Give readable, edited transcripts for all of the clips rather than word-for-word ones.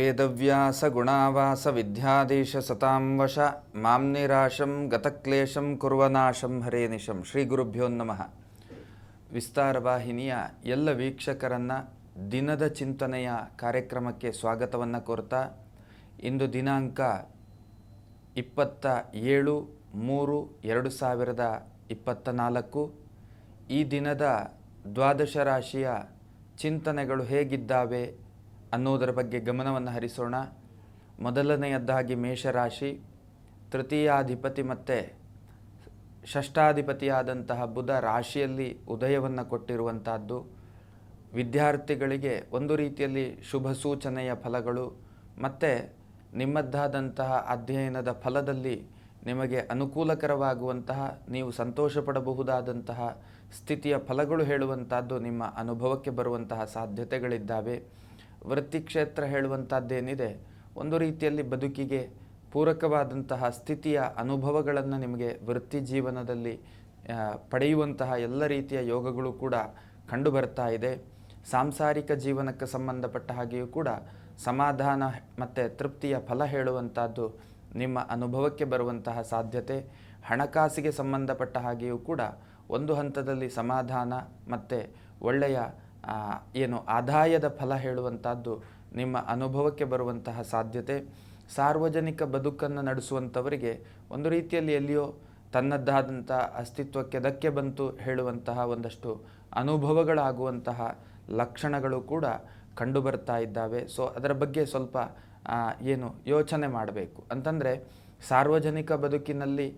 ವೇದವ್ಯಾಸ ವಿದ್ಯಾಧೀಶ ಸತಾಂ ವಶ ಮಾಂ ನಿರಾಶಂ ಗತಕ್ಲೇಶಂ ಕುರ್ವನಾಶಂ ಹರೇ ನಿಶಂ. ಶ್ರೀ ಗುರುಭ್ಯೋ ನಮಃ. ವಿಸ್ತಾರ ವಾಹಿನಿಯ ಎಲ್ಲ ವೀಕ್ಷಕರನ್ನು ದಿನದ ಚಿಂತನೆಯ ಕಾರ್ಯಕ್ರಮಕ್ಕೆ ಸ್ವಾಗತವನ್ನು ಕೋರ್ತಾ, ಇಂದು ದಿನಾಂಕ 27/3/2024. ಈ ದಿನದ ದ್ವಾದಶ ರಾಶಿಯ ಚಿಂತನೆಗಳು ಹೇಗಿದ್ದಾವೆ ಅನ್ನೋದರ ಬಗ್ಗೆ ಗಮನವನ್ನು ಹರಿಸೋಣ. ಮೊದಲನೆಯದ್ದಾಗಿ ಮೇಷರಾಶಿ, ತೃತೀಯಾಧಿಪತಿ ಮತ್ತು ಷಷ್ಠಾಧಿಪತಿಯಾದಂತಹ ಬುಧ ರಾಶಿಯಲ್ಲಿ ಉದಯವನ್ನು ಕೊಟ್ಟಿರುವಂತಹದ್ದು ವಿದ್ಯಾರ್ಥಿಗಳಿಗೆ ಒಂದು ರೀತಿಯಲ್ಲಿ ಶುಭ ಸೂಚನೆಯ ಫಲಗಳು ಮತ್ತು ನಿಮ್ಮದ್ದಾದಂತಹ ಅಧ್ಯಯನದ ಫಲದಲ್ಲಿ ನಿಮಗೆ ಅನುಕೂಲಕರವಾಗುವಂತಹ, ನೀವು ಸಂತೋಷ ಪಡಬಹುದಾದಂತಹ ಸ್ಥಿತಿಯ ಫಲಗಳು ಹೇಳುವಂಥದ್ದು ನಿಮ್ಮ ಅನುಭವಕ್ಕೆ ಬರುವಂತಹ ಸಾಧ್ಯತೆಗಳಿದ್ದಾವೆ. ವೃತ್ತಿ ಕ್ಷೇತ್ರ ಹೇಳುವಂಥದ್ದೇನಿದೆ, ಒಂದು ರೀತಿಯಲ್ಲಿ ಬದುಕಿಗೆ ಪೂರಕವಾದಂತಹ ಸ್ಥಿತಿಯ ಅನುಭವಗಳನ್ನು ನಿಮಗೆ ವೃತ್ತಿ ಜೀವನದಲ್ಲಿ ಪಡೆಯುವಂತಹ ಎಲ್ಲ ರೀತಿಯ ಯೋಗಗಳು ಕೂಡ ಕಂಡು ಬರ್ತಾ ಇದೆ. ಸಾಂಸಾರಿಕ ಜೀವನಕ್ಕೆ ಸಂಬಂಧಪಟ್ಟ ಹಾಗೆಯೂ ಕೂಡ ಸಮಾಧಾನ ಮತ್ತು ತೃಪ್ತಿಯ ಫಲ ಹೇಳುವಂಥದ್ದು ನಿಮ್ಮ ಅನುಭವಕ್ಕೆ ಬರುವಂತಹ ಸಾಧ್ಯತೆ. ಹಣಕಾಸಿಗೆ ಸಂಬಂಧಪಟ್ಟ ಹಾಗೆಯೂ ಕೂಡ ಒಂದು ಹಂತದಲ್ಲಿ ಸಮಾಧಾನ ಮತ್ತು ಒಳ್ಳೆಯ ಆದಾಯದ ಫಲ ಹೇಳುವಂಥದ್ದು ನಿಮ್ಮ ಅನುಭವಕ್ಕೆ ಬರುವಂತಹ ಸಾಧ್ಯತೆ. ಸಾರ್ವಜನಿಕ ಬದುಕನ್ನು ನಡೆಸುವಂಥವರಿಗೆ ಒಂದು ರೀತಿಯಲ್ಲಿ ಎಲ್ಲಿಯೋ ತನ್ನದ್ದಾದಂಥ ಅಸ್ತಿತ್ವಕ್ಕೆ ಧಕ್ಕೆ ಬಂತು ಹೇಳುವಂತಹ ಒಂದಷ್ಟು ಅನುಭವಗಳಾಗುವಂತಹ ಲಕ್ಷಣಗಳು ಕೂಡ ಕಂಡು ಬರ್ತಾ ಇದ್ದಾವೆ. ಸೊ ಅದರ ಬಗ್ಗೆ ಸ್ವಲ್ಪ ಯೋಚನೆ ಮಾಡಬೇಕು. ಅಂತಂದರೆ ಸಾರ್ವಜನಿಕ ಬದುಕಿನಲ್ಲಿ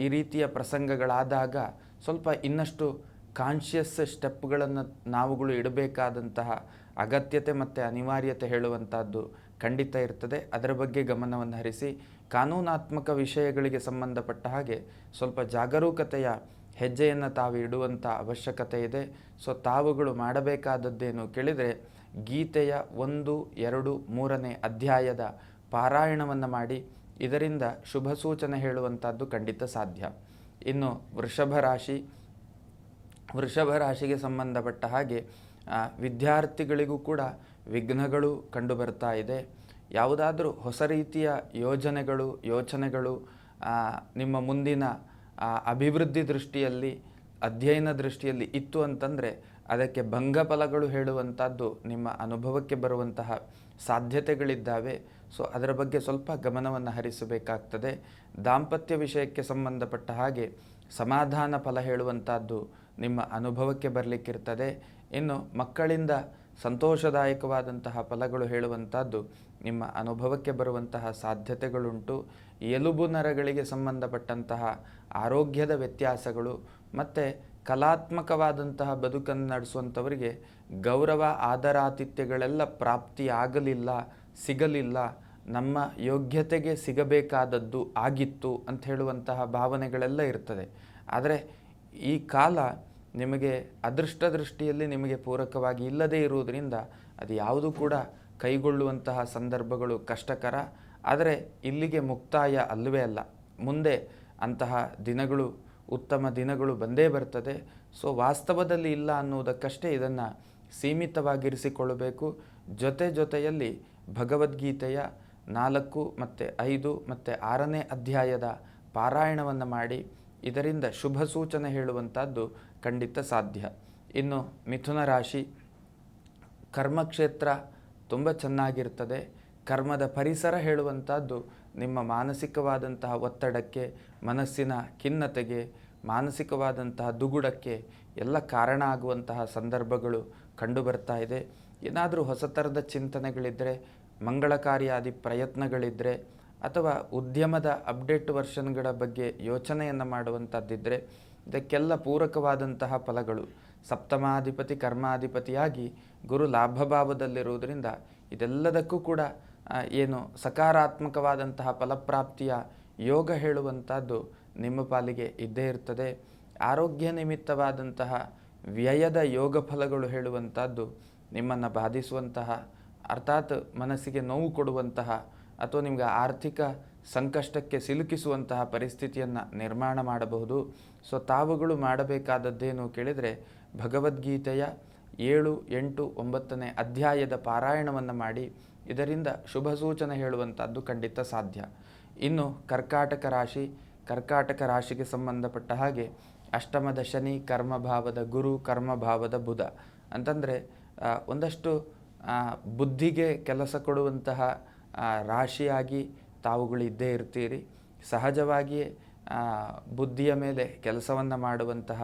ಈ ರೀತಿಯ ಪ್ರಸಂಗಗಳಾದಾಗ ಸ್ವಲ್ಪ ಇನ್ನಷ್ಟು ಕಾನ್ಷಿಯಸ್ ಸ್ಟೆಪ್ಗಳನ್ನು ನಾವುಗಳು ಇಡಬೇಕಾದಂತಹ ಅಗತ್ಯತೆ ಮತ್ತು ಅನಿವಾರ್ಯತೆ ಹೇಳುವಂಥದ್ದು ಖಂಡಿತ ಇರ್ತದೆ. ಅದರ ಬಗ್ಗೆ ಗಮನವನ್ನು ಹರಿಸಿ ಕಾನೂನಾತ್ಮಕ ವಿಷಯಗಳಿಗೆ ಸಂಬಂಧಪಟ್ಟ ಹಾಗೆ ಸ್ವಲ್ಪ ಜಾಗರೂಕತೆಯ ಹೆಜ್ಜೆಯನ್ನು ತಾವು ಇಡುವಂಥ ಅವಶ್ಯಕತೆ ಇದೆ. ಸೊ ತಾವುಗಳು ಮಾಡಬೇಕಾದದ್ದೇನು ಕೇಳಿದರೆ, ಗೀತೆಯ 1, 2, 3ನೇ ಅಧ್ಯಾಯದ ಪಾರಾಯಣವನ್ನು ಮಾಡಿ, ಇದರಿಂದ ಶುಭ ಸೂಚನೆ ಹೇಳುವಂಥದ್ದು ಖಂಡಿತ ಸಾಧ್ಯ. ಇನ್ನು ವೃಷಭ ರಾಶಿಗೆ ಸಂಬಂಧಪಟ್ಟ ಹಾಗೆ ವಿದ್ಯಾರ್ಥಿಗಳಿಗೂ ಕೂಡ ವಿಘ್ನಗಳು ಕಂಡು ಬರ್ತಾ ಇದೆ. ಯಾವುದಾದ್ರೂ ಹೊಸ ರೀತಿಯ ಯೋಚನೆಗಳು ನಿಮ್ಮ ಮುಂದಿನ ಅಭಿವೃದ್ಧಿ ದೃಷ್ಟಿಯಲ್ಲಿ, ಅಧ್ಯಯನ ದೃಷ್ಟಿಯಲ್ಲಿ ಇತ್ತು ಅಂತಂದರೆ ಅದಕ್ಕೆ ಭಂಗ ಫಲಗಳು ಹೇಳುವಂಥದ್ದು ನಿಮ್ಮ ಅನುಭವಕ್ಕೆ ಬರುವಂತಹ ಸಾಧ್ಯತೆಗಳಿದ್ದಾವೆ. ಸೊ ಅದರ ಬಗ್ಗೆ ಸ್ವಲ್ಪ ಗಮನವನ್ನು ಹರಿಸಬೇಕಾಗ್ತದೆ. ದಾಂಪತ್ಯ ವಿಷಯಕ್ಕೆ ಸಂಬಂಧಪಟ್ಟ ಹಾಗೆ ಸಮಾಧಾನ ಫಲ ಹೇಳುವಂಥದ್ದು ನಿಮ್ಮ ಅನುಭವಕ್ಕೆ ಬರಲಿಕ್ಕಿರ್ತದೆ. ಇನ್ನು ಮಕ್ಕಳಿಂದ ಸಂತೋಷದಾಯಕವಾದಂತಹ ಫಲಗಳು ಹೇಳುವಂಥದ್ದು ನಿಮ್ಮ ಅನುಭವಕ್ಕೆ ಬರುವಂತಹ ಸಾಧ್ಯತೆಗಳುಂಟು. ಎಲುಬು ನರಗಳಿಗೆ ಸಂಬಂಧಪಟ್ಟಂತಹ ಆರೋಗ್ಯದ ವ್ಯತ್ಯಾಸಗಳು ಮತ್ತು ಕಲಾತ್ಮಕವಾದಂತಹ ಬದುಕನ್ನು ನಡೆಸುವಂಥವರಿಗೆ ಗೌರವ ಆದರಾತಿಥ್ಯಗಳೆಲ್ಲ ಸಿಗಲಿಲ್ಲ, ನಮ್ಮ ಯೋಗ್ಯತೆಗೆ ಸಿಗಬೇಕಾದದ್ದು ಆಗಿತ್ತು ಅಂತ ಹೇಳುವಂತಹ ಭಾವನೆಗಳೆಲ್ಲ ಇರ್ತದೆ. ಆದರೆ ಈ ಕಾಲ ನಿಮಗೆ ಅದೃಷ್ಟ ದೃಷ್ಟಿಯಲ್ಲಿ ನಿಮಗೆ ಪೂರಕವಾಗಿ ಇಲ್ಲದೇ ಇರುವುದರಿಂದ ಅದು ಯಾವುದು ಕೂಡ ಕೈಗೊಳ್ಳುವಂತಹ ಸಂದರ್ಭಗಳು ಕಷ್ಟಕರ. ಆದರೆ ಇಲ್ಲಿಗೆ ಮುಕ್ತಾಯ ಅಲ್ಲವೇ ಅಲ್ಲ, ಮುಂದೆ ಅಂತಹ ದಿನಗಳು, ಉತ್ತಮ ದಿನಗಳು ಬಂದೇ ಬರ್ತದೆ. ಸೊ ವಾಸ್ತವದಲ್ಲಿ ಇಲ್ಲ ಅನ್ನುವುದಕ್ಕಷ್ಟೇ ಇದನ್ನು ಸೀಮಿತವಾಗಿರಿಸಿಕೊಳ್ಳಬೇಕು. ಜೊತೆಯಲ್ಲಿ ಭಗವದ್ಗೀತೆಯ 4 ಮತ್ತು 5 ಮತ್ತು 6ನೇ ಅಧ್ಯಾಯದ ಪಾರಾಯಣವನ್ನು ಮಾಡಿ, ಇದರಿಂದ ಶುಭ ಸೂಚನೆ ಹೇಳುವಂಥದ್ದು ಖಂಡಿತ ಸಾಧ್ಯ. ಇನ್ನು ಮಿಥುನ ರಾಶಿ, ಕರ್ಮಕ್ಷೇತ್ರ ತುಂಬ ಚೆನ್ನಾಗಿರ್ತದೆ. ಕರ್ಮದ ಪರಿಸರ ಹೇಳುವಂಥದ್ದು ನಿಮ್ಮ ಮಾನಸಿಕವಾದಂತಹ ಒತ್ತಡಕ್ಕೆ, ಮನಸ್ಸಿನ ಖಿನ್ನತೆಗೆ, ಮಾನಸಿಕವಾದಂತಹ ದುಗುಡಕ್ಕೆ ಎಲ್ಲ ಕಾರಣ ಆಗುವಂತಹ ಸಂದರ್ಭಗಳು ಕಂಡು ಬರ್ತಾ ಇದೆ. ಏನಾದರೂ ಹೊಸ ಥರದ ಚಿಂತನೆಗಳಿದ್ದರೆ, ಮಂಗಳಕಾರಿಯಾದಿ ಪ್ರಯತ್ನಗಳಿದ್ದರೆ, ಅಥವಾ ಉದ್ಯಮದ ಅಪ್ಡೇಟ್ ವರ್ಷನ್ಗಳ ಬಗ್ಗೆ ಯೋಚನೆಯನ್ನು ಮಾಡುವಂಥದ್ದಿದ್ದರೆ, ಇದಕ್ಕೆಲ್ಲ ಪೂರಕವಾದಂತಹ ಫಲಗಳು. ಸಪ್ತಮಾಧಿಪತಿ ಕರ್ಮಾಧಿಪತಿಯಾಗಿ ಗುರು ಲಾಭಭಾವದಲ್ಲಿರುವುದರಿಂದ ಇದೆಲ್ಲದಕ್ಕೂ ಕೂಡ ಸಕಾರಾತ್ಮಕವಾದಂತಹ ಫಲಪ್ರಾಪ್ತಿಯ ಯೋಗ ಹೇಳುವಂಥದ್ದು ನಿಮ್ಮ ಪಾಲಿಗೆ ಇದ್ದೇ ಇರ್ತದೆ. ಆರೋಗ್ಯ ನಿಮಿತ್ತವಾದಂತಹ ವ್ಯಯದ ಯೋಗ ಫಲಗಳು ಹೇಳುವಂಥದ್ದು ನಿಮ್ಮನ್ನು ಬಾಧಿಸುವಂತಹ, ಅರ್ಥಾತ್ ಮನಸ್ಸಿಗೆ ನೋವು ಕೊಡುವಂತಹ ಅಥವಾ ನಿಮಗೆ ಆರ್ಥಿಕ ಸಂಕಷ್ಟಕ್ಕೆ ಸಿಲುಕಿಸುವಂತಹ ಪರಿಸ್ಥಿತಿಯನ್ನು ನಿರ್ಮಾಣ ಮಾಡಬಹುದು. ಸೊ ತಾವುಗಳು ಮಾಡಬೇಕಾದದ್ದೇನು ಕೇಳಿದರೆ, ಭಗವದ್ಗೀತೆಯ 7, 8, 9ನೇ ಅಧ್ಯಾಯದ ಪಾರಾಯಣವನ್ನು ಮಾಡಿ, ಇದರಿಂದ ಶುಭ ಸೂಚನೆ ಹೇಳುವಂಥದ್ದು ಖಂಡಿತ ಸಾಧ್ಯ. ಇನ್ನು ಕರ್ಕಾಟಕ ರಾಶಿಗೆ ಸಂಬಂಧಪಟ್ಟ ಹಾಗೆ ಅಷ್ಟಮದ ಶನಿ, ಕರ್ಮಭಾವದ ಗುರು, ಕರ್ಮಭಾವದ ಬುಧ ಅಂತಂದರೆ ಒಂದಷ್ಟು ಬುದ್ಧಿಗೆ ಕೆಲಸ ಕೊಡುವಂತಹ ರಾಶಿಯಾಗಿ ತಾವುಗಳು ಇದ್ದೇ ಇರ್ತೀರಿ. ಸಹಜವಾಗಿಯೇ ಬುದ್ಧಿಯ ಮೇಲೆ ಕೆಲಸವನ್ನು ಮಾಡುವಂತಹ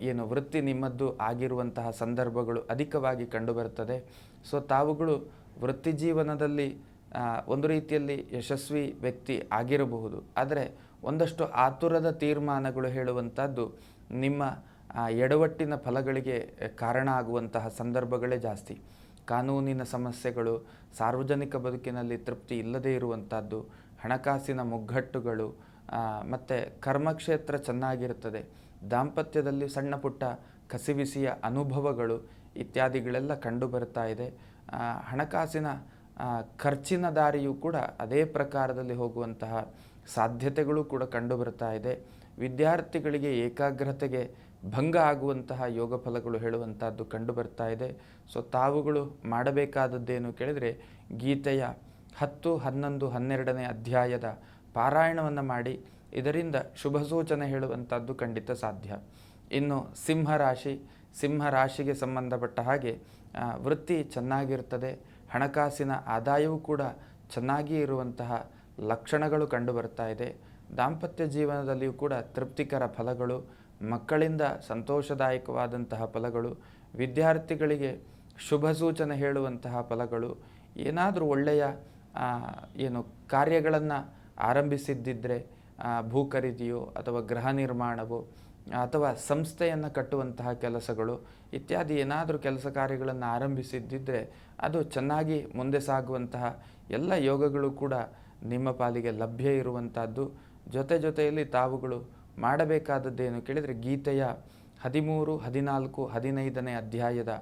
ಏನು ವೃತ್ತಿ ನಿಮ್ಮದ್ದು ಆಗಿರುವಂತಹ ಸಂದರ್ಭಗಳು ಅಧಿಕವಾಗಿ ಕಂಡುಬರುತ್ತದೆ. ಸೊ ತಾವುಗಳು ವೃತ್ತಿ ಜೀವನದಲ್ಲಿ ಒಂದು ರೀತಿಯಲ್ಲಿ ಯಶಸ್ವಿ ವ್ಯಕ್ತಿ ಆಗಿರಬಹುದು, ಆದರೆ ಒಂದಷ್ಟು ಆತುರದ ತೀರ್ಮಾನಗಳು ಹೇಳುವಂಥದ್ದು ನಿಮ್ಮ ಎಡವಟ್ಟಿನ ಫಲಗಳಿಗೆ ಕಾರಣ ಆಗುವಂತಹ ಸಂದರ್ಭಗಳೇ ಜಾಸ್ತಿ. ಕಾನೂನಿನ ಸಮಸ್ಯೆಗಳು, ಸಾರ್ವಜನಿಕ ಬದುಕಿನಲ್ಲಿ ತೃಪ್ತಿ ಇಲ್ಲದೇ ಇರುವಂಥದ್ದು, ಹಣಕಾಸಿನ ಮುಗ್ಗಟ್ಟುಗಳು, ಮತ್ತು ಕರ್ಮಕ್ಷೇತ್ರ ಚೆನ್ನಾಗಿರುತ್ತದೆ, ದಾಂಪತ್ಯದಲ್ಲಿ ಸಣ್ಣ ಪುಟ್ಟ ಕಸಿವಿಸಿಯ ಅನುಭವಗಳು ಇತ್ಯಾದಿಗಳೆಲ್ಲ ಕಂಡು ಬರ್ತಾ ಇದೆ. ಹಣಕಾಸಿನ ಖರ್ಚಿನ ದಾರಿಯೂ ಕೂಡ ಅದೇ ಪ್ರಕಾರದಲ್ಲಿ ಹೋಗುವಂತಹ ಸಾಧ್ಯತೆಗಳು ಕೂಡ ಕಂಡು ಬರ್ತಾ ಇದೆ. ವಿದ್ಯಾರ್ಥಿಗಳಿಗೆ ಏಕಾಗ್ರತೆಗೆ ಭಂಗ ಆಗುವಂತಹ ಯೋಗ ಫಲಗಳು ಹೇಳುವಂಥದ್ದು ಕಂಡು ಬರ್ತಾ ಇದೆ. ಸೊ ತಾವುಗಳು ಮಾಡಬೇಕಾದದ್ದೇನು ಕೇಳಿದರೆ ಗೀತೆಯ 10, 11, 12ನೇ ಅಧ್ಯಾಯದ ಪಾರಾಯಣವನ್ನು ಮಾಡಿ, ಇದರಿಂದ ಶುಭ ಸೂಚನೆ ಹೇಳುವಂಥದ್ದು ಖಂಡಿತ ಸಾಧ್ಯ. ಇನ್ನು ಸಿಂಹರಾಶಿಗೆ ಸಂಬಂಧಪಟ್ಟ ಹಾಗೆ ವೃತ್ತಿ ಚೆನ್ನಾಗಿರ್ತದೆ, ಹಣಕಾಸಿನ ಆದಾಯವೂ ಕೂಡ ಚೆನ್ನಾಗಿ ಇರುವಂತಹ ಲಕ್ಷಣಗಳು ಕಂಡು ಬರ್ತಾ ಇದೆ. ದಾಂಪತ್ಯ ಜೀವನದಲ್ಲಿಯೂ ಕೂಡ ತೃಪ್ತಿಕರ ಫಲಗಳು, ಮಕ್ಕಳಿಂದ ಸಂತೋಷದಾಯಕವಾದಂತಹ ಫಲಗಳು, ವಿದ್ಯಾರ್ಥಿಗಳಿಗೆ ಶುಭ ಸೂಚನೆ ಹೇಳುವಂತಹ ಫಲಗಳು, ಏನಾದರೂ ಒಳ್ಳೆಯ ಕಾರ್ಯಗಳನ್ನು ಆರಂಭಿಸಿದ್ದಿದ್ದರೆ ಭೂ ಖರೀದಿಯೋ ಅಥವಾ ಗೃಹ ನಿರ್ಮಾಣವೋ ಅಥವಾ ಸಂಸ್ಥೆಯನ್ನು ಕಟ್ಟುವಂತಹ ಕೆಲಸಗಳು ಇತ್ಯಾದಿ ಏನಾದರೂ ಕೆಲಸ ಕಾರ್ಯಗಳನ್ನು ಆರಂಭಿಸಿದ್ದಿದ್ದರೆ ಅದು ಚೆನ್ನಾಗಿ ಮುಂದೆ ಸಾಗುವಂತಹ ಎಲ್ಲ ಯೋಗಗಳು ಕೂಡ ನಿಮ್ಮ ಪಾಲಿಗೆ ಲಭ್ಯ ಇರುವಂಥದ್ದು. ಜೊತೆಯಲ್ಲಿ ತಾವುಗಳು ಮಾಡಬೇಕಾದದ್ದೇನು ಕೇಳಿದರೆ ಗೀತೆಯ 13, 14, 15ನೇ ಅಧ್ಯಾಯದ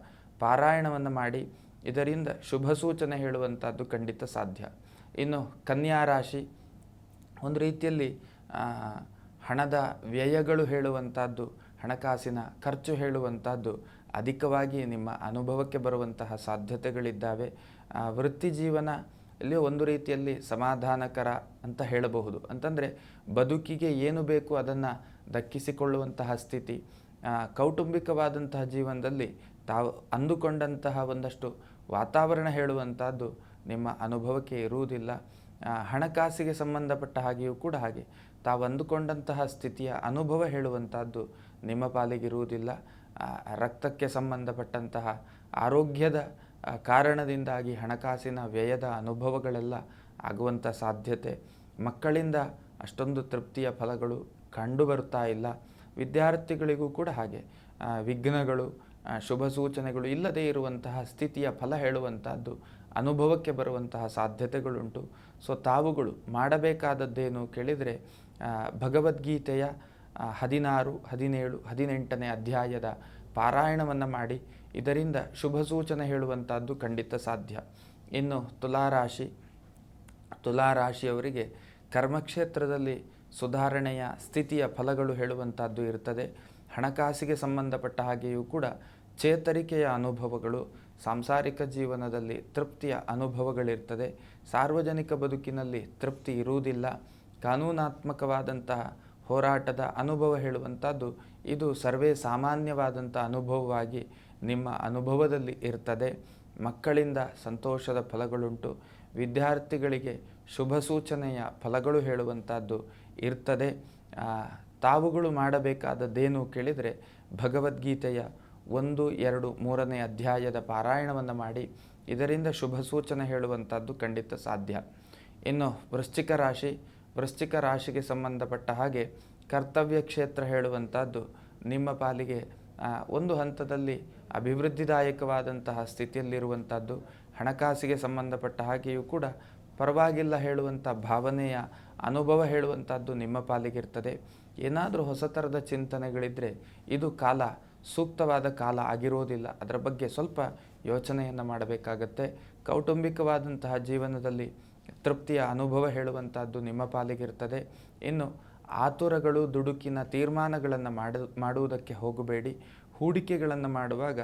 ಪಾರಾಯಣವನ್ನು ಮಾಡಿ, ಇದರಿಂದ ಶುಭ ಸೂಚನೆ ಹೇಳುವಂಥದ್ದು ಖಂಡಿತ ಸಾಧ್ಯ. ಇನ್ನು ಕನ್ಯಾ ರಾಶಿ ಒಂದು ರೀತಿಯಲ್ಲಿ ಹಣದ ವ್ಯಯಗಳು ಹೇಳುವಂಥದ್ದು, ಹಣಕಾಸಿನ ಖರ್ಚು ಹೇಳುವಂಥದ್ದು ಅಧಿಕವಾಗಿ ನಿಮ್ಮ ಅನುಭವಕ್ಕೆ ಬರುವಂತಹ ಸಾಧ್ಯತೆಗಳಿದ್ದಾವೆ. ವೃತ್ತಿ ಜೀವನ ಇಲ್ಲಿ ಒಂದು ರೀತಿಯಲ್ಲಿ ಸಮಾಧಾನಕರ ಅಂತ ಹೇಳಬಹುದು. ಅಂತಂದರೆ ಬದುಕಿಗೆ ಏನು ಬೇಕು ಅದನ್ನು ದಕ್ಕಿಸಿಕೊಳ್ಳುವಂತಹ ಸ್ಥಿತಿ. ಕೌಟುಂಬಿಕವಾದಂತಹ ಜೀವನದಲ್ಲಿ ತಾವು ಅಂದುಕೊಂಡಂತಹ ಒಂದಷ್ಟು ವಾತಾವರಣ ಹೇಳುವಂಥದ್ದು ನಿಮ್ಮ ಅನುಭವಕ್ಕೆ ಇರುವುದಿಲ್ಲ. ಹಣಕಾಸಿಗೆ ಸಂಬಂಧಪಟ್ಟ ಹಾಗೆಯೂ ಕೂಡ ಹಾಗೆ ತಾವು ಅಂದುಕೊಂಡಂತಹ ಸ್ಥಿತಿಯ ಅನುಭವ ಹೇಳುವಂಥದ್ದು ನಿಮ್ಮ ಪಾಲಿಗಿರುವುದಿಲ್ಲ. ರಕ್ತಕ್ಕೆ ಸಂಬಂಧಪಟ್ಟಂತಹ ಆರೋಗ್ಯದ ಕಾರಣದಿಂದಾಗಿ ಹಣಕಾಸಿನ ವ್ಯಯದ ಅನುಭವಗಳೆಲ್ಲ ಆಗುವಂಥ ಸಾಧ್ಯತೆ. ಮಕ್ಕಳಿಂದ ಅಷ್ಟೊಂದು ತೃಪ್ತಿಯ ಫಲಗಳು ಕಂಡು ಬರ್ತಾ ಇಲ್ಲ. ವಿದ್ಯಾರ್ಥಿಗಳಿಗೂ ಕೂಡ ಹಾಗೆ ವಿಘ್ನಗಳು, ಶುಭ ಸೂಚನೆಗಳು ಇಲ್ಲದೇ ಇರುವಂತಹ ಸ್ಥಿತಿಯ ಫಲ ಹೇಳುವಂಥದ್ದು ಅನುಭವಕ್ಕೆ ಬರುವಂತಹ ಸಾಧ್ಯತೆಗಳುಂಟು. ಸೊ ತಾವುಗಳು ಮಾಡಬೇಕಾದದ್ದೇನು ಕೇಳಿದರೆ ಭಗವದ್ಗೀತೆಯ 16, 17, 18ನೇ ಅಧ್ಯಾಯದ ಪಾರಾಯಣವನ್ನು ಮಾಡಿ, ಇದರಿಂದ ಶುಭ ಸೂಚನೆ ಹೇಳುವಂಥದ್ದು ಖಂಡಿತ ಸಾಧ್ಯ. ಇನ್ನು ತುಲಾರಾಶಿಯವರಿಗೆ ಕರ್ಮಕ್ಷೇತ್ರದಲ್ಲಿ ಸುಧಾರಣೆಯ ಸ್ಥಿತಿಯ ಫಲಗಳು ಹೇಳುವಂಥದ್ದು ಇರ್ತದೆ. ಹಣಕಾಸಿಗೆ ಸಂಬಂಧಪಟ್ಟ ಹಾಗೆಯೂ ಕೂಡ ಚೇತರಿಕೆಯ ಅನುಭವಗಳು, ಸಾಂಸಾರಿಕ ಜೀವನದಲ್ಲಿ ತೃಪ್ತಿಯ ಅನುಭವಗಳಿರ್ತದೆ. ಸಾರ್ವಜನಿಕ ಬದುಕಿನಲ್ಲಿ ತೃಪ್ತಿ ಇರುವುದಿಲ್ಲ. ಕಾನೂನಾತ್ಮಕವಾದಂತಹ ಹೋರಾಟದ ಅನುಭವ ಹೇಳುವಂಥದ್ದು ಇದು ಸರ್ವೇ ಸಾಮಾನ್ಯವಾದಂಥ ಅನುಭವವಾಗಿ ನಿಮ್ಮ ಅನುಭವದಲ್ಲಿ ಇರ್ತದೆ. ಮಕ್ಕಳಿಂದ ಸಂತೋಷದ ಫಲಗಳುಂಟು. ವಿದ್ಯಾರ್ಥಿಗಳಿಗೆ ಶುಭ ಸೂಚನೆಯ ಫಲಗಳು ಹೇಳುವಂಥದ್ದು ಇರ್ತದೆ. ತಾವುಗಳು ಮಾಡಬೇಕಾದದ್ದೇನು ಕೇಳಿದರೆ ಭಗವದ್ಗೀತೆಯ 1, 2, 3ನೇ ಅಧ್ಯಾಯದ ಪಾರಾಯಣವನ್ನು ಮಾಡಿ, ಇದರಿಂದ ಶುಭ ಸೂಚನೆ ಹೇಳುವಂಥದ್ದು ಖಂಡಿತ ಸಾಧ್ಯ. ಇನ್ನು ವೃಶ್ಚಿಕ ರಾಶಿಗೆ ಸಂಬಂಧಪಟ್ಟ ಹಾಗೆ ಕರ್ತವ್ಯ ಕ್ಷೇತ್ರ ಹೇಳುವಂಥದ್ದು ನಿಮ್ಮ ಪಾಲಿಗೆ ಒಂದು ಹಂತದಲ್ಲಿ ಅಭಿವೃದ್ಧಿದಾಯಕವಾದಂತಹ ಸ್ಥಿತಿಯಲ್ಲಿರುವಂಥದ್ದು. ಹಣಕಾಸಿಗೆ ಸಂಬಂಧಪಟ್ಟ ಹಾಗೆಯೂ ಕೂಡ ಪರವಾಗಿಲ್ಲ ಹೇಳುವಂಥ ಭಾವನೆಯ ಅನುಭವ ಹೇಳುವಂಥದ್ದು ನಿಮ್ಮ ಪಾಲಿಗಿರ್ತದೆ. ಏನಾದರೂ ಹೊಸ ಥರದ ಚಿಂತನೆಗಳಿದ್ದರೆ ಇದು ಸೂಕ್ತವಾದ ಕಾಲ ಆಗಿರೋದಿಲ್ಲ. ಅದರ ಬಗ್ಗೆ ಸ್ವಲ್ಪ ಯೋಚನೆಯನ್ನು ಮಾಡಬೇಕಾಗತ್ತೆ. ಕೌಟುಂಬಿಕವಾದಂತಹ ಜೀವನದಲ್ಲಿ ತೃಪ್ತಿಯ ಅನುಭವ ಹೇಳುವಂಥದ್ದು ನಿಮ್ಮ ಪಾಲಿಗಿರ್ತದೆ. ಇನ್ನು ಆತುರಗಳು, ದುಡುಕಿನ ತೀರ್ಮಾನಗಳನ್ನು ಮಾಡುವುದಕ್ಕೆ ಹೋಗಬೇಡಿ. ಹೂಡಿಕೆಗಳನ್ನು ಮಾಡುವಾಗ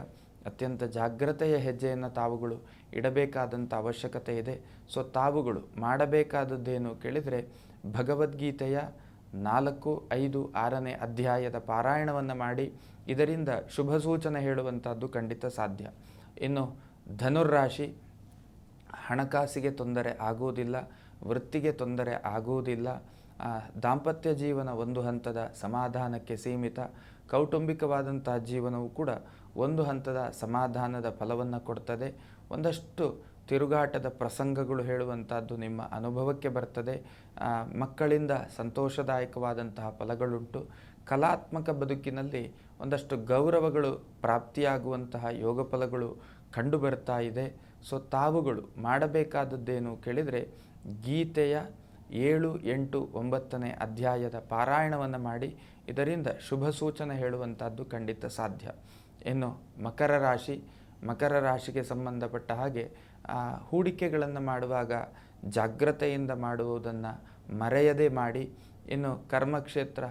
ಅತ್ಯಂತ ಜಾಗ್ರತೆಯ ಹೆಜ್ಜೆಯನ್ನು ತಾವುಗಳು ಇಡಬೇಕಾದಂಥ ಅವಶ್ಯಕತೆ ಇದೆ. ಸೊ ತಾವುಗಳು ಮಾಡಬೇಕಾದದ್ದೇನು ಕೇಳಿದರೆ, ಭಗವದ್ಗೀತೆಯ 4, 5, 6ನೇ ಅಧ್ಯಾಯದ ಪಾರಾಯಣವನ್ನು ಮಾಡಿ ಇದರಿಂದ ಶುಭ ಸೂಚನೆ ಹೇಳುವಂಥದ್ದು ಖಂಡಿತ ಸಾಧ್ಯ. ಇನ್ನು ಧನುರ್ರಾಶಿ, ಹಣಕಾಸಿಗೆ ತೊಂದರೆ ಆಗುವುದಿಲ್ಲ, ವೃತ್ತಿಗೆ ತೊಂದರೆ ಆಗುವುದಿಲ್ಲ, ದಾಂಪತ್ಯ ಜೀವನ ಒಂದು ಹಂತದ ಸಮಾಧಾನಕ್ಕೆ ಸೀಮಿತ, ಕೌಟುಂಬಿಕವಾದಂತಹ ಜೀವನವು ಕೂಡ ಒಂದು ಹಂತದ ಸಮಾಧಾನದ ಫಲವನ್ನು ಕೊಡ್ತದೆ. ಒಂದಷ್ಟು ತಿರುಗಾಟದ ಪ್ರಸಂಗಗಳು ಹೇಳುವಂಥದ್ದು ನಿಮ್ಮ ಅನುಭವಕ್ಕೆ ಬರ್ತದೆ. ಮಕ್ಕಳಿಂದ ಸಂತೋಷದಾಯಕವಾದಂತಹ ಫಲಗಳುಂಟು. ಕಲಾತ್ಮಕ ಬದುಕಿನಲ್ಲಿ ಒಂದಷ್ಟು ಗೌರವಗಳು ಪ್ರಾಪ್ತಿಯಾಗುವಂತಹ ಯೋಗ ಫಲಗಳು ಕಂಡು ಬರ್ತಾ ಇದೆ. ಸೊ ತಾವುಗಳು ಮಾಡಬೇಕಾದದ್ದೇನು ಕೇಳಿದರೆ, ಗೀತೆಯ 7, 8, 9ನೇ ಅಧ್ಯಾಯದ ಪಾರಾಯಣವನ್ನು ಮಾಡಿ ಇದರಿಂದ ಶುಭ ಸೂಚನೆ ಹೇಳುವಂಥದ್ದು ಖಂಡಿತ ಸಾಧ್ಯ. ಇನ್ನು ಮಕರ ರಾಶಿಗೆ ಸಂಬಂಧಪಟ್ಟ ಹಾಗೆ ಹೂಡಿಕೆಗಳನ್ನು ಮಾಡುವಾಗ ಜಾಗ್ರತೆಯಿಂದ ಮಾಡುವುದನ್ನು ಮರೆಯದೇ ಮಾಡಿ. ಇನ್ನು ಕರ್ಮಕ್ಷೇತ್ರ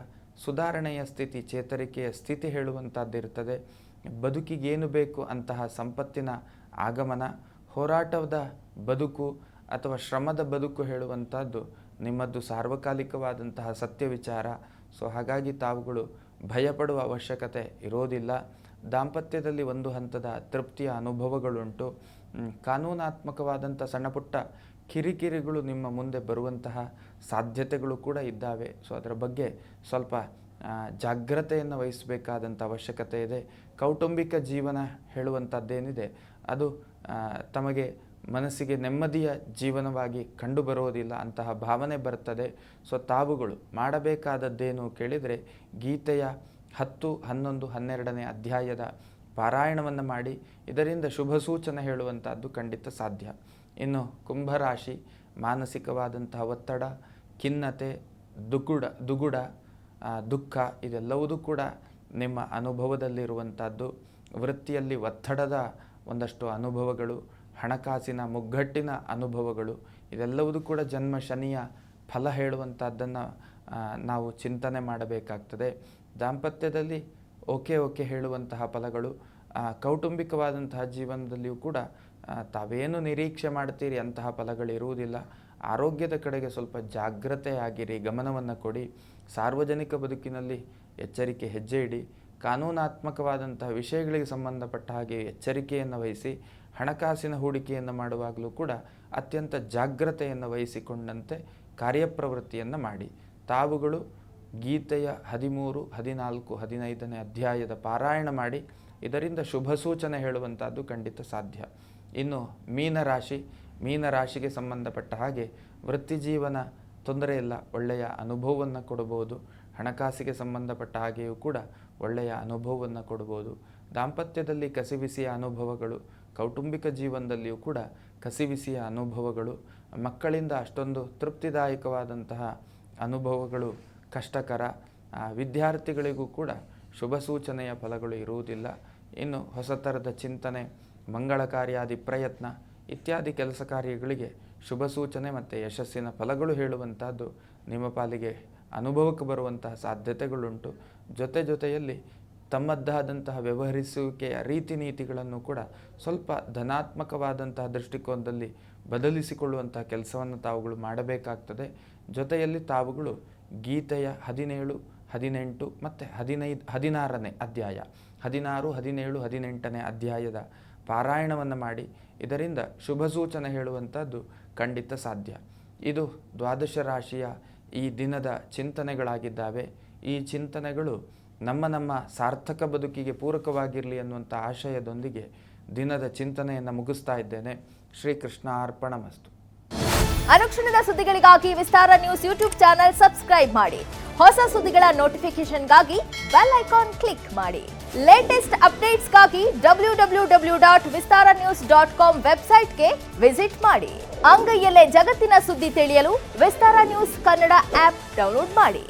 ಸುಧಾರಣೆಯ ಸ್ಥಿತಿ, ಚೇತರಿಕೆಯ ಸ್ಥಿತಿ ಹೇಳುವಂಥದ್ದಿರ್ತದೆ. ಬದುಕಿಗೇನು ಬೇಕು ಅಂತಹ ಸಂಪತ್ತಿನ ಆಗಮನ, ಹೋರಾಟದ ಬದುಕು ಅಥವಾ ಶ್ರಮದ ಬದುಕು ಹೇಳುವಂಥದ್ದು ನಿಮ್ಮದು ಸಾರ್ವಕಾಲಿಕವಾದಂತಹ ಸತ್ಯ ವಿಚಾರ. ಸೊ ಹಾಗಾಗಿ ತಾವುಗಳು ಭಯಪಡುವ ಅವಶ್ಯಕತೆ ಇರೋದಿಲ್ಲ. ದಾಂಪತ್ಯದಲ್ಲಿ ಒಂದು ಹಂತದ ತೃಪ್ತಿಯ ಅನುಭವಗಳುಂಟು. ಕಾನೂನಾತ್ಮಕವಾದಂಥ ಸಣ್ಣಪುಟ್ಟ ಕಿರಿಕಿರಿಗಳು ನಿಮ್ಮ ಮುಂದೆ ಬರುವಂತಹ ಸಾಧ್ಯತೆಗಳು ಕೂಡ ಇದ್ದಾವೆ. ಸೊ ಅದರ ಬಗ್ಗೆ ಸ್ವಲ್ಪ ಜಾಗ್ರತೆಯನ್ನು ವಹಿಸಬೇಕಾದಂಥ ಅವಶ್ಯಕತೆ ಇದೆ. ಕೌಟುಂಬಿಕ ಜೀವನ ಹೇಳುವಂಥದ್ದೇನಿದೆ ಅದು ತಮಗೆ ಮನಸ್ಸಿಗೆ ನೆಮ್ಮದಿಯ ಜೀವನವಾಗಿ ಕಂಡುಬರೋದಿಲ್ಲ, ಅಂತಹ ಭಾವನೆ ಬರ್ತದೆ. ಸೊ ತಾವುಗಳು ಮಾಡಬೇಕಾದದ್ದೇನು ಕೇಳಿದರೆ, ಗೀತೆಯ 10, 11, 12ನೇ ಅಧ್ಯಾಯದ ಪಾರಾಯಣವನ್ನು ಮಾಡಿ ಇದರಿಂದ ಶುಭ ಸೂಚನೆ ಹೇಳುವಂಥದ್ದು ಖಂಡಿತ ಸಾಧ್ಯ. ಇನ್ನು ಕುಂಭರಾಶಿ, ಮಾನಸಿಕವಾದಂತಹ ಒತ್ತಡ, ಖಿನ್ನತೆ, ದುಗುಡ, ದುಃಖ ಇದೆಲ್ಲವೂ ಕೂಡ ನಿಮ್ಮ ಅನುಭವದಲ್ಲಿರುವಂಥದ್ದು. ವೃತ್ತಿಯಲ್ಲಿ ಒತ್ತಡದ ಒಂದಷ್ಟು ಅನುಭವಗಳು, ಹಣಕಾಸಿನ ಮುಗ್ಗಟ್ಟಿನ ಅನುಭವಗಳು, ಇದೆಲ್ಲವೂ ಕೂಡ ಜನ್ಮ ಶನಿಯ ಫಲ ಹೇಳುವಂಥದ್ದನ್ನು ನಾವು ಚಿಂತನೆ ಮಾಡಬೇಕಾಗ್ತದೆ. ದಾಂಪತ್ಯದಲ್ಲಿ ಓಕೆ ಹೇಳುವಂತಹ ಫಲಗಳು, ಕೌಟುಂಬಿಕವಾದಂತಹ ಜೀವನದಲ್ಲಿಯೂ ಕೂಡ ತಾವೇನು ನಿರೀಕ್ಷೆ ಮಾಡ್ತೀರಿ ಅಂತಹ ಫಲಗಳಿರುವುದಿಲ್ಲ. ಆರೋಗ್ಯದ ಕಡೆಗೆ ಸ್ವಲ್ಪ ಜಾಗ್ರತೆಯಾಗಿರಿ, ಗಮನವನ್ನು ಕೊಡಿ. ಸಾರ್ವಜನಿಕ ಬದುಕಿನಲ್ಲಿ ಎಚ್ಚರಿಕೆ ಹೆಜ್ಜೆ ಇಡಿ. ಕಾನೂನಾತ್ಮಕವಾದಂತಹ ವಿಷಯಗಳಿಗೆ ಸಂಬಂಧಪಟ್ಟ ಹಾಗೆ ಎಚ್ಚರಿಕೆಯನ್ನು ವಹಿಸಿ. ಹಣಕಾಸಿನ ಹೂಡಿಕೆಯನ್ನು ಮಾಡುವಾಗಲೂ ಕೂಡ ಅತ್ಯಂತ ಜಾಗ್ರತೆಯನ್ನು ವಹಿಸಿಕೊಂಡಂತೆ ಕಾರ್ಯಪ್ರವೃತ್ತಿಯನ್ನು ಮಾಡಿ. ತಾವುಗಳು ಗೀತೆಯ 13, 14, 15ನೇ ಅಧ್ಯಾಯದ ಪಾರಾಯಣ ಮಾಡಿ ಇದರಿಂದ ಶುಭ ಸೂಚನೆ ಹೇಳುವಂಥದ್ದು ಖಂಡಿತ ಸಾಧ್ಯ. ಇನ್ನು ಮೀನರಾಶಿಗೆ ಸಂಬಂಧಪಟ್ಟ ಹಾಗೆ ವೃತ್ತಿ ಜೀವನ ತೊಂದರೆ ಇಲ್ಲ, ಒಳ್ಳೆಯ ಅನುಭವವನ್ನು ಕೊಡಬಹುದು. ಹಣಕಾಸಿಗೆ ಸಂಬಂಧಪಟ್ಟ ಹಾಗೆಯೂ ಕೂಡ ಒಳ್ಳೆಯ ಅನುಭವವನ್ನು ಕೊಡ್ಬೋದು. ದಾಂಪತ್ಯದಲ್ಲಿ ಕಸಿವಿಸಿಯ ಅನುಭವಗಳು, ಕೌಟುಂಬಿಕ ಜೀವನದಲ್ಲಿಯೂ ಕೂಡ ಕಸಿವಿಸಿಯ ಅನುಭವಗಳು, ಮಕ್ಕಳಿಂದ ಅಷ್ಟೊಂದು ತೃಪ್ತಿದಾಯಕವಾದಂತಹ ಅನುಭವಗಳು ಕಷ್ಟಕರ. ವಿದ್ಯಾರ್ಥಿಗಳಿಗೂ ಕೂಡ ಶುಭ ಸೂಚನೆಯ ಫಲಗಳು ಇರುವುದಿಲ್ಲ. ಇನ್ನು ಹೊಸ ಥರದ ಚಿಂತನೆ, ಮಂಗಳ ಕಾರ್ಯಾದಿ ಪ್ರಯತ್ನ ಇತ್ಯಾದಿ ಕೆಲಸ ಕಾರ್ಯಗಳಿಗೆ ಶುಭ ಸೂಚನೆ ಮತ್ತು ಯಶಸ್ಸಿನ ಫಲಗಳು ಹೇಳುವಂಥದ್ದು ನಿಮ್ಮ ಪಾಲಿಗೆ ಅನುಭವಕ್ಕೆ ಬರುವಂತಹ ಸಾಧ್ಯತೆಗಳುಂಟು. ಜೊತೆಯಲ್ಲಿ ತಮ್ಮದ್ದಾದಂತಹ ವ್ಯವಹರಿಸುವಿಕೆಯ ರೀತಿ ನೀತಿಗಳನ್ನು ಕೂಡ ಸ್ವಲ್ಪ ಧನಾತ್ಮಕವಾದಂತಹ ದೃಷ್ಟಿಕೋನದಲ್ಲಿ ಬದಲಿಸಿಕೊಳ್ಳುವಂತಹ ಕೆಲಸವನ್ನು ತಾವುಗಳು ಮಾಡಬೇಕಾಗ್ತದೆ. ಜೊತೆಯಲ್ಲಿ ತಾವುಗಳು ಗೀತೆಯ 17, 18 ಮತ್ತು 16ನೇ ಅಧ್ಯಾಯ 16, 17, 18ನೇ ಅಧ್ಯಾಯದ ಪಾರಾಯಣವನ್ನು ಮಾಡಿ ಇದರಿಂದ ಶುಭ ಸೂಚನೆ ಹೇಳುವಂಥದ್ದು ಖಂಡಿತ ಸಾಧ್ಯ. ಇದು ದ್ವಾದಶ ರಾಶಿಯ ಈ ದಿನದ ಚಿಂತನೆಗಳಾಗಿದ್ದಾವೆ. ಈ ಚಿಂತನೆಗಳು ನಮ್ಮ ಸಾರ್ಥಕ ಬದುಕಿಗೆ ಪೂರಕವಾಗಿರಲಿ ಅನ್ನುವಂಥ ಆಶಯದೊಂದಿಗೆ ದಿನದ ಚಿಂತನೆಯನ್ನು ಮುಗಿಸ್ತಾ ಇದ್ದೇನೆ. ಶ್ರೀಕೃಷ್ಣ ಅರ್ಪಣಮಸ್ತು. ಅನುಕ್ಷಣದ ಸುದ್ದಿಗಳಿಗಾಗಿ ವಿಸ್ತಾರ ನ್ಯೂಸ್ ಯೂಟ್ಯೂಬ್ ಚಾನೆಲ್ ಸಬ್ಸ್ಕ್ರೈಬ್ ಮಾಡಿ. ಹೊಸ ಸುದ್ದಿಗಳ ನೋಟಿಫಿಕೇಶನ್ಗಾಗಿ ಬೆಲ್ ಐಕಾನ್ ಕ್ಲಿಕ್ ಮಾಡಿ. ಲೇಟೆಸ್ಟ್ ಅಪ್ಡೇಟ್ಸ್ಗಾಗಿ www.vistaranews.com ವೆಬ್ಸೈಟ್ಗೆ ವಿಸಿಟ್ ಮಾಡಿ. ಅಂಗೈಯಲ್ಲೇ ಜಗತ್ತಿನ ಸುದ್ದಿ ತಿಳಿಯಲು ವಿಸ್ತಾರ ನ್ಯೂಸ್ ಕನ್ನಡ ಆಪ್ ಡೌನ್ಲೋಡ್ ಮಾಡಿ.